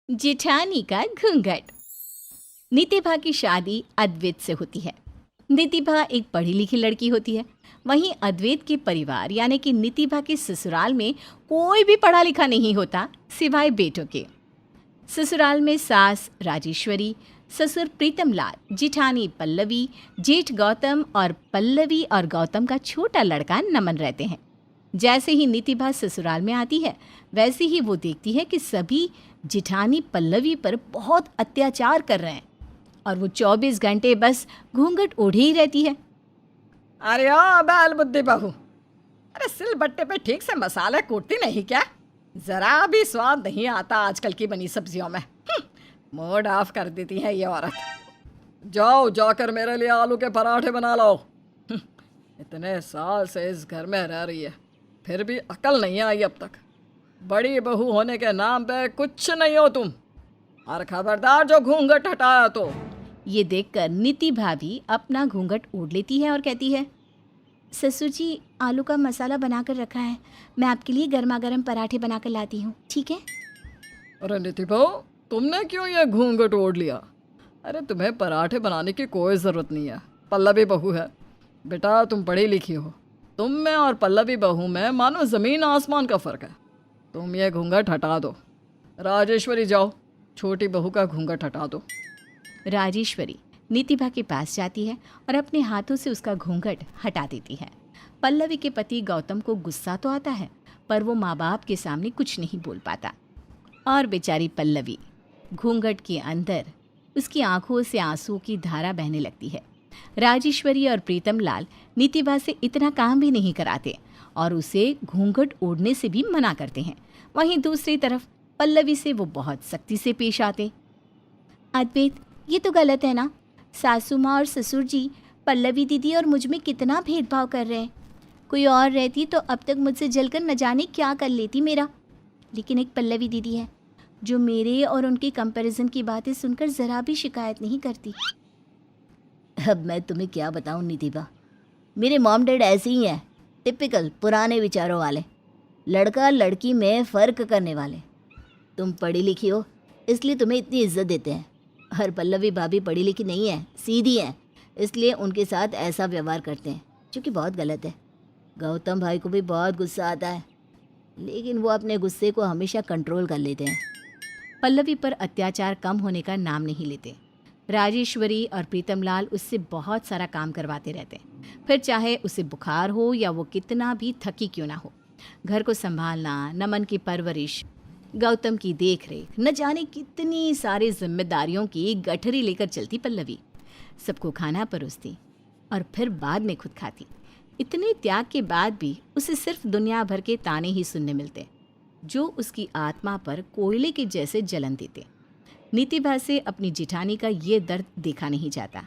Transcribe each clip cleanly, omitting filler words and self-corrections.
जेठानी का घूंघट। नितिभा की शादी अद्वैत से होती है। नितिभा एक पढ़ी लिखी लड़की होती है। वहीं अद्वैत के परिवार यानी कि नितिभा के ससुराल में कोई भी पढ़ा लिखा नहीं होता सिवाय बेटों के। ससुराल में सास राजेश्वरी, ससुर प्रीतमलाल, जिठानी पल्लवी, जेठ गौतम और पल्लवी और गौतम का छोटा लड़का नमन रहते हैं। जैसे ही नितिभा ससुराल में आती है वैसे ही वो देखती है कि सभी जिठानी पल्लवी पर बहुत अत्याचार कर रहे हैं और वो 24 घंटे बस घूंघट ओढ़े ही रहती है। अरे ओ बैल बुद्धि बहू, अरे सिल बट्टे पे ठीक से मसाले कूटती नहीं क्या? जरा भी स्वाद नहीं आता आजकल की बनी सब्जियों में। मूड ऑफ कर देती है ये औरत। जाओ जाकर मेरे लिए आलू के पराठे बना लो। इतने साल से इस घर में रह रही है फिर भी अकल नहीं आई अब तक। बड़ी बहू होने के नाम पे कुछ नहीं हो तुम। और खबरदार जो घूंघट हटाया तो। ये देखकर नितिभा भी अपना घूंघट ओढ़ लेती है और कहती है, ससुर जी आलू का मसाला बनाकर रखा है, मैं आपके लिए गर्मा गर्म पराठे बनाकर लाती हूँ, ठीक है? अरे निधि बहू, तुमने क्यों ये घूंघट ओढ़ लिया? अरे तुम्हें पराठे बनाने की कोई ज़रूरत नहीं है, पल्लवी बहू है। बेटा तुम पढ़ी लिखी हो, तुम में और पल्लवी बहू में मानो ज़मीन आसमान का फ़र्क है। तुम ये घूंघट हटा दो। राजेश्वरी जाओ, छोटी बहू का घूंघट हटा दो। राजेश्वरी नितिभा के पास जाती है और अपने हाथों से उसका घूंघट हटा देती है। पल्लवी के पति गौतम को गुस्सा तो आता है पर वो माँ बाप के सामने कुछ नहीं बोल पाता और बेचारी पल्लवी घूंघट के अंदर उसकी आंखों से आंसुओं की धारा बहने लगती है। राजेश्वरी और प्रीतमलाल नितिभा से इतना काम भी नहीं कराते और उसे घूंघट ओढ़ने से भी मना करते हैं। वहीं दूसरी तरफ पल्लवी से वो बहुत सख्ती से पेश आते। अद्वैत, ये तो गलत है ना? सासू माँ और ससुर जी पल्लवी दीदी और मुझ में कितना भेदभाव कर रहे हैं। कोई और रहती तो अब तक मुझसे जलकर न जाने क्या कर लेती मेरा। लेकिन एक पल्लवी दीदी है जो मेरे और उनके कंपैरिजन की बातें सुनकर ज़रा भी शिकायत नहीं करती। अब मैं तुम्हें क्या बताऊं नितिभा, मेरे मॉम डैड ऐसे ही हैं, टिपिकल पुराने विचारों वाले, लड़का लड़की में फ़र्क करने वाले। तुम पढ़ी लिखी हो इसलिए तुम्हें इतनी इज्जत देते हैं, और पल्लवी भाभी पढ़ी लिखी नहीं है, सीधी है, इसलिए उनके साथ ऐसा व्यवहार करते हैं जो कि बहुत गलत है। गौतम भाई को भी बहुत गुस्सा आता है लेकिन वो अपने गुस्से को हमेशा कंट्रोल कर लेते हैं। पल्लवी पर अत्याचार कम होने का नाम नहीं लेते। राजेश्वरी और प्रीतमलाल उससे बहुत सारा काम करवाते रहते, फिर चाहे उसे बुखार हो या वो कितना भी थकी क्यों ना हो। घर को संभालना, नमन की परवरिश, गौतम की देखरेख, न जाने कितनी सारी जिम्मेदारियों की गठरी लेकर चलती पल्लवी। सबको खाना परोसती और फिर बाद में खुद खाती। इतने त्याग के बाद भी उसे सिर्फ दुनिया भर के ताने ही सुनने मिलते जो उसकी आत्मा पर कोयले के जैसे जलन देते। नितिभा से अपनी जिठानी का ये दर्द देखा नहीं जाता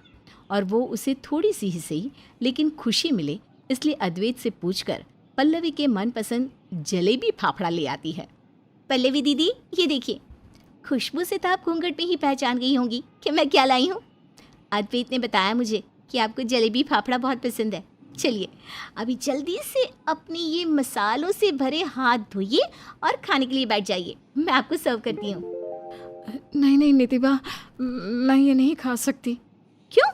और वो उसे थोड़ी सी ही सही लेकिन खुशी मिले इसलिए अद्वैत से पूछकर पल्लवी के मनपसंद जलेबी फाफड़ा ले आती है। पल्लवी दीदी, ये देखिए, खुशबू से तो आप घूंघट में ही पहचान गई होंगी कि मैं क्या लाई हूँ। अद्वैत ने बताया मुझे कि आपको जलेबी फाफड़ा बहुत पसंद है। चलिए अभी जल्दी से अपने ये मसालों से भरे हाथ धोइए और खाने के लिए बैठ जाइए, मैं आपको सर्व करती हूँ। नहीं नहीं नितिभा, मैं ये नहीं खा सकती। क्यों?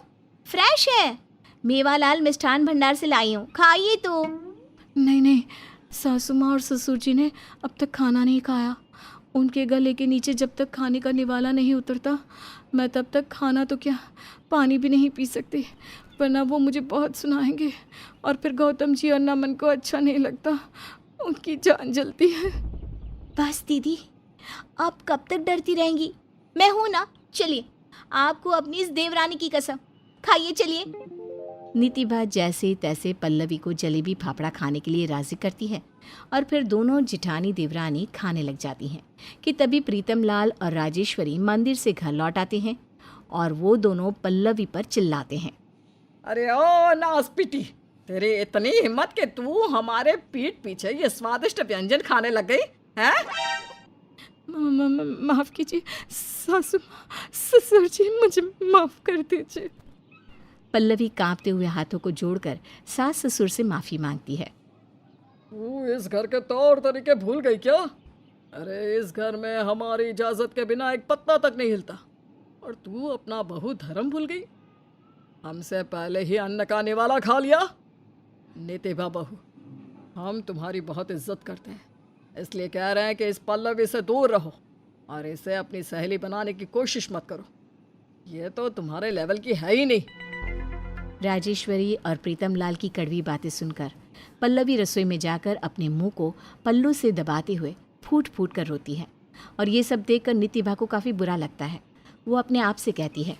फ्रेश है, मेवालाल मिष्ठान भंडार से लाई हूँ, खाइए तो। नहीं नहीं, सासू माँ और ससुर जी ने अब तक खाना नहीं खाया। उनके गले के नीचे जब तक खाने का निवाला नहीं उतरता मैं तब तक खाना तो क्या पानी भी नहीं पी सकती, वरना वो मुझे बहुत सुनाएंगे और फिर गौतम जी और नमन को अच्छा नहीं लगता, उनकी जान जलती है। बस दीदी, आप कब तक डरती रहेंगी? मैं हूं ना, चलिए, आपको अपनी इस देवरानी की कसम, खाइए चलिए। नितिभा जैसे तैसे पल्लवी को जलेबी फाफड़ा खाने के लिए राजी करती है और फिर दोनों जिठानी देवरानी खाने लग जाती हैं कि तभी प्रीतमलाल और राजेश्वरी मंदिर से घर लौट आते हैं और वो दोनों पल्लवी पर चिल्लाते हैं। अरे ओ नासपीटी, तेरी इतनी हिम्मत कि तू हमारे पीठ पीछे ये स्वादिष्ट व्यंजन खाने लग गई है? माफ कीजिए सासू ससुर जी, मुझे माफ कर दीजिए। पल्लवी कांपते हुए हाथों को जोड़कर सास ससुर से माफी मांगती है। तू इस घर के तौर तरीके भूल गई क्या? अरे इस घर में हमारी इजाजत के बिना एक पत्ता तक नहीं हिलता, और तू अपना बहु धर्म भूल गई। हमसे पहले ही अन्न का निवाला खा लिया। नितिभा बहू, हम तुम्हारी बहुत इज्जत करते हैं, इसलिए कह रहे हैं कि इस पल्लवी से दूर रहो और इसे अपनी सहेली बनाने की कोशिश मत करो। ये तो तुम्हारे लेवल की है ही नहीं। राजेश्वरी और प्रीतम लाल की कड़वी बातें सुनकर पल्लवी रसोई में जाकर अपने मुंह को पल्लू से दबाते हुए फूट फूट कर रोती है। और ये सब देखकर नितिभा को काफ़ी बुरा लगता है। वो अपने आप से कहती है,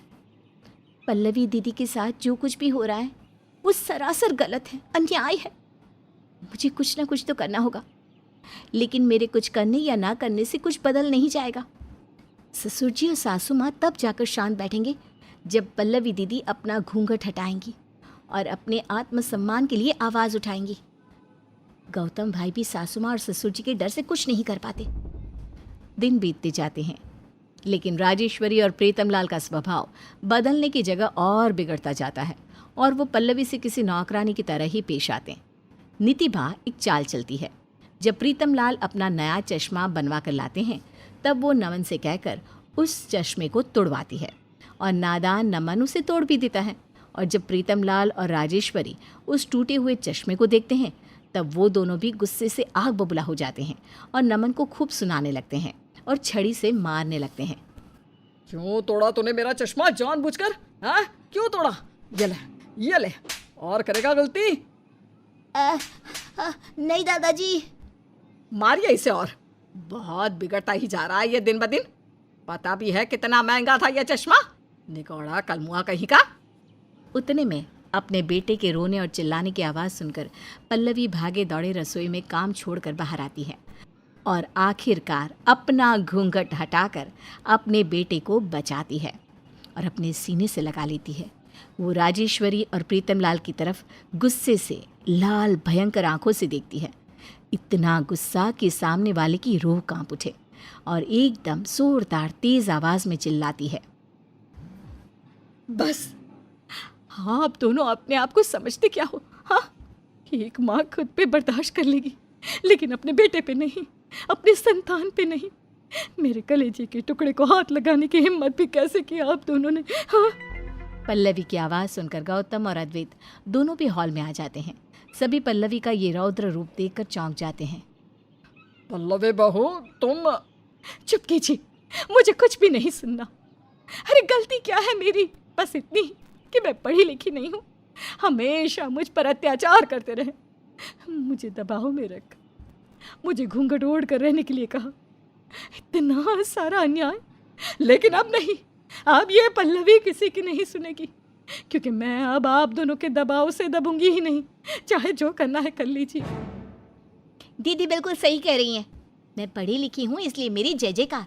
पल्लवी दीदी के साथ जो कुछ भी हो रहा है वो सरासर गलत है, अन्याय है। मुझे कुछ ना कुछ तो करना होगा, लेकिन मेरे कुछ करने या ना करने से कुछ बदल नहीं जाएगा। ससुर जी और सासू माँ तब जाकर शांत बैठेंगे जब पल्लवी दीदी अपना घूंघट हटाएंगी और अपने आत्मसम्मान के लिए आवाज़ उठाएंगी। गौतम भाई भी सासू माँ और ससुर जी के डर से कुछ नहीं कर पाते। दिन बीतते जाते हैं, लेकिन राजेश्वरी और प्रीतम लाल का स्वभाव बदलने की जगह और बिगड़ता जाता है और वो पल्लवी से किसी नौकरानी की तरह ही पेश आते हैं। नितिभा एक चाल चलती है। जब प्रीतम लाल अपना नया चश्मा बनवा कर लाते हैं, तब वो नमन से कहकर उस चश्मे को तोड़वाती है और नादान नमन उसे तोड़ भी देता है। और जब प्रीतम लाल और राजेश्वरी उस टूटे हुए चश्मे को देखते हैं, तब वो दोनों भी गुस्से से आग बबूला हो जाते हैं और नमन को खूब सुनाने लगते हैं और छड़ी से मारने लगते हैं। क्यों तोड़ा तूने मेरा चश्मा जानबूझकर? हाँ, क्यों तोड़ा? ये ले, और करेगा गलती? नहीं दादाजी। मारिए इसे, और बहुत बिगड़ता ही जा रहा है ये दिन ब दिन। पता भी है कितना महंगा था ये चश्मा, निकौड़ा कलमुआ कहीं का। उतने में अपने बेटे के रोने और चिल्लाने की आवाज़ सुनकर पल्लवी भागे दौड़े रसोई में काम छोड़कर बाहर आती है और आखिरकार अपना घूंघट हटाकर अपने बेटे को बचाती है और अपने सीने से लगा लेती है। वो राजेश्वरी और प्रीतम लाल की तरफ गुस्से से लाल भयंकर आंखों से देखती है। इतना गुस्सा कि सामने वाले की रूह कांप उठे और एकदम जोरदार तेज आवाज़ में चिल्लाती है, बस, हाँ, आप दोनों अपने आप को समझते क्या हो? हाँ, एक माँ खुद पे बर्दाश्त कर लेगी, लेकिन अपने बेटे पे नहीं, अपने संतान पे नहीं। मेरे कलेजे के टुकड़े को हाथ लगाने की हिम्मत भी कैसे की आप दोनों ने? हाँ। पल्लवी की आवाज़ सुनकर गौतम और अद्वैत दोनों भी हॉल में आ जाते हैं। सभी पल्लवी का ये रौद्र रूप देखकर चौंक जाते हैं। पल्लवी बहू, तुम चुप कीजिए, मुझे कुछ भी नहीं सुनना। अरे गलती क्या है मेरी? बस इतनी कि मैं पढ़ी लिखी नहीं हूँ। हमेशा मुझ पर अत्याचार करते रहे, मुझे दबाव में रख, मुझे घूंघट ओढ़ कर रहने के लिए कहा। इतना सारा अन्याय, लेकिन अब नहीं, अब ये पल्लवी किसी की नहीं सुनेगी, क्योंकि मैं अब आप दोनों के दबाव से दबूंगी ही नहीं। चाहे जो करना है कर लीजिए। दीदी बिल्कुल सही कह रही हैं। मैं पढ़ी लिखी हूँ इसलिए मेरी जय जयकार,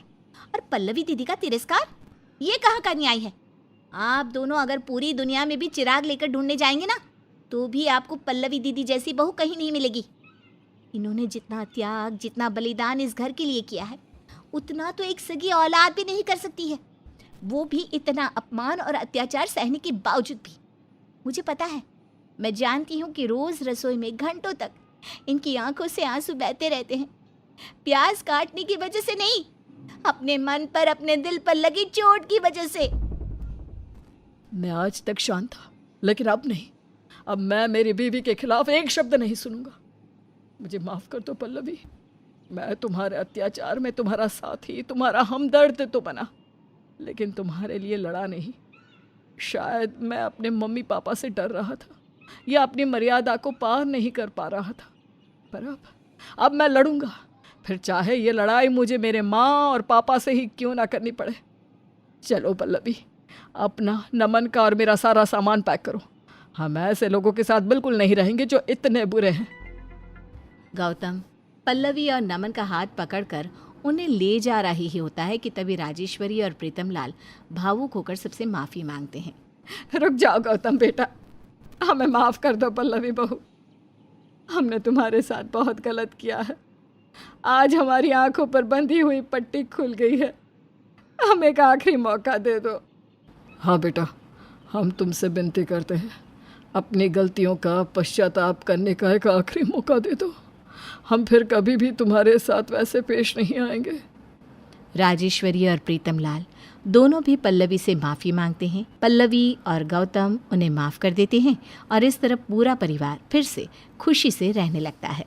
और पल्लवी दीदी का तिरस्कार, ये कहाँ का न्याय है? आप दोनों अगर पूरी दुनिया में भी चिराग लेकर ढूंढने जाएंगे ना, तो भी आपको पल्लवी दीदी जैसी बहू कहीं नहीं मिलेगी। इन्होंने जितना त्याग, जितना बलिदान इस घर के लिए किया है, उतना तो एक सगी औलाद भी नहीं कर सकती है, वो भी इतना अपमान और अत्याचार सहने के बावजूद भी। मुझे पता है, मैं जानती हूँ कि रोज़ रसोई में घंटों तक इनकी आंखों से आंसू बहते रहते हैं, प्याज काटने की वजह से नहीं, अपने मन पर, अपने दिल पर लगी चोट की वजह से। मैं आज तक शांत था, लेकिन अब नहीं। अब मैं मेरी बीवी के खिलाफ एक शब्द नहीं सुनूंगा। मुझे माफ कर दो पल्लवी, मैं तुम्हारे अत्याचार में तुम्हारा साथी, तुम्हारा हमदर्द तो बना, लेकिन तुम्हारे लिए लड़ा नहीं। शायद मैं अपने मम्मी पापा से डर रहा था या अपनी मर्यादा को पार नहीं कर पा रहा था, पर अब मैं लड़ूंगा, फिर चाहे ये लड़ाई मुझे मेरे माँ और पापा से ही क्यों ना करनी पड़े। चलो पल्लवी, अपना, नमन का और मेरा सारा सामान पैक करो। हम ऐसे लोगों के साथ बिल्कुल नहीं रहेंगे जो इतने बुरे हैं। गौतम पल्लवी और नमन का हाथ पकड़कर उन्हें ले जा रही ही होता है कि तभी राजेश्वरी और प्रीतम लाल भावुक होकर सबसे माफ़ी मांगते हैं। रुक जाओ गौतम बेटा, हमें माफ़ कर दो पल्लवी बहू, हमने तुम्हारे साथ बहुत गलत किया है। आज हमारी आंखों पर बंधी हुई पट्टी खुल गई है, हमें एक आखिरी मौका दे दो। हाँ बेटा, हम तुमसे विनती करते हैं, अपनी गलतियों का पश्चाताप करने का एक आखिरी मौका दे दो। हम फिर कभी भी तुम्हारे साथ वैसे पेश नहीं आएंगे। राजेश्वरी और प्रीतमलाल दोनों भी पल्लवी से माफ़ी मांगते हैं। पल्लवी और गौतम उन्हें माफ़ कर देते हैं और इस तरह पूरा परिवार फिर से खुशी से रहने लगता है।